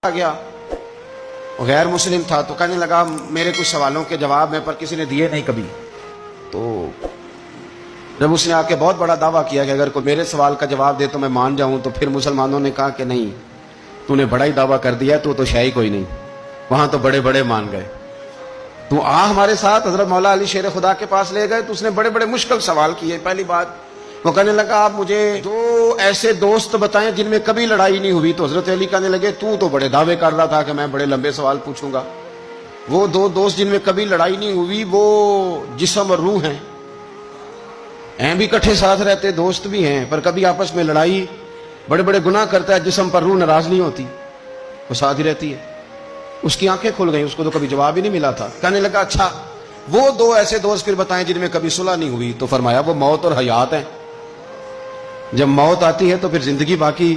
آ گیا، غیر مسلم تھا، تو کہنے لگا میرے کچھ سوالوں کے جواب میں پر کسی نے دیے نہیں کبھی. تو جب اس نے آ کے بہت بڑا دعویٰ کیا کہ اگر کوئی میرے سوال کا جواب دے تو میں مان جاؤں، تو پھر مسلمانوں نے کہا کہ نہیں، تو نے بڑا ہی دعویٰ کر دیا، تو شے ہی کوئی نہیں. وہاں تو بڑے بڑے مان گئے. تو ہمارے ساتھ حضرت مولا علی شیر خدا کے پاس لے گئے، تو اس نے بڑے بڑے مشکل سوال کیے. پہلی بات وہ کہنے لگا آپ مجھے 2 ایسے دوست بتائیں جن میں کبھی لڑائی نہیں ہوئی. تو حضرت علی کہنے لگے تو بڑے دعوے کر رہا تھا کہ میں بڑے لمبے سوال پوچھوں گا. وہ 2 دوست جن میں کبھی لڑائی نہیں ہوئی وہ جسم اور روح ہیں بھی کٹھے ساتھ رہتے، دوست بھی ہیں، پر کبھی آپس میں لڑائی، بڑے بڑے گناہ کرتا ہے، جسم پر روح ناراض نہیں ہوتی، وہ ساتھ ہی رہتی ہے. اس کی آنکھیں کھل گئیں، اس کو تو کبھی جواب ہی نہیں ملا تھا. کہنے لگا اچھا وہ 2 ایسے دوست پھر بتائیں جن میں کبھی صلح نہیں ہوئی. تو فرمایا وہ موت اور حیات ہیں. جب موت آتی ہے تو پھر زندگی باقی،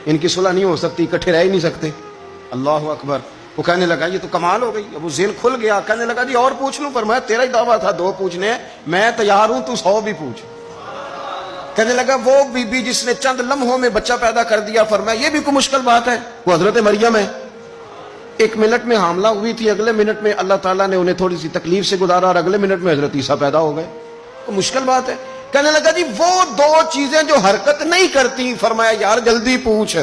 ان کی صلح نہیں ہو سکتی، اکٹھے رہ ہی نہیں سکتے. اللہ اکبر. وہ کہنے لگا یہ تو کمال ہو گئی. اب وہ ذہن کھل گیا. کہنے لگا جی اور پوچھ لوں؟ فرمایا تیرا ہی دعویٰ تھا 2 پوچھنے، میں تیار ہوں، تو 100 بھی پوچھ. کہنے لگا وہ بی بی جس نے چند لمحوں میں بچہ پیدا کر دیا، فرمایا یہ بھی کوئی مشکل بات ہے؟ وہ حضرت مریم ہے. 1 منٹ میں حاملہ ہوئی تھی، اگلے منٹ میں اللہ تعالیٰ نے انہیں تھوڑی سی تکلیف سے گزارا، اور اگلے منٹ میں حضرت عیسیٰ پیدا ہو گئے. کوئی مشکل بات ہے؟ کہنے لگا جی وہ 2 چیزیں جو حرکت نہیں کرتی. فرمایا یار جلدی پوچھ،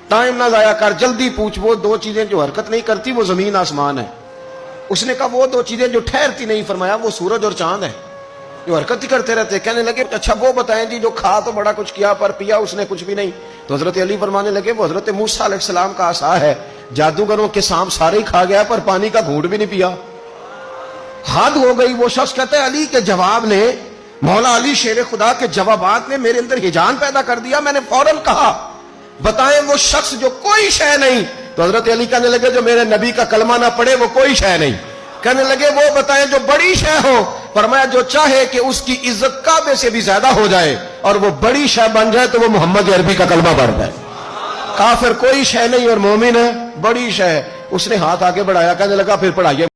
ٹائم نہ ضائع کر، جلدی پوچھ. وہ 2 چیزیں جو حرکت نہیں کرتی وہ زمین آسمان ہے. اس نے کہا وہ 2 چیزیں جو ٹھہرتی نہیں. فرمایا وہ سورج اور چاند ہے جو حرکت ہی کرتے رہتے. کہنے لگے اچھا وہ بتائیں جی جو کھا تو بڑا کچھ کیا پر پیا اس نے کچھ بھی نہیں. تو حضرت علی فرمانے لگے وہ حضرت موسیٰ علیہ السلام کا عصا ہے، جادوگروں کے سانپ سارے ہی کھا گیا پر پانی کا گھونٹ بھی نہیں پیا. حد ہو گئی. وہ شخص کہتا ہے علی کے جواب نے، مولا علی شیر خدا کے جوابات نے میرے اندر ہجان پیدا کر دیا. میں نے فوراً کہا بتائیں وہ شخص جو کوئی شے نہیں. تو حضرت علی کہنے لگے جو میرے نبی کا کلمہ نہ پڑھے وہ کوئی شے نہیں. کہنے لگے وہ بتائیں جو بڑی شے ہو. فرمایا جو چاہے کہ اس کی عزت کعبے سے بھی زیادہ ہو جائے اور وہ بڑی شے بن جائے تو وہ محمد عربی کا کلمہ پڑھ جائے. کافر کوئی شے نہیں اور مومن ہے بڑی شے. اس نے ہاتھ آگے بڑھایا، کہنے لگا پھر پڑھائیے.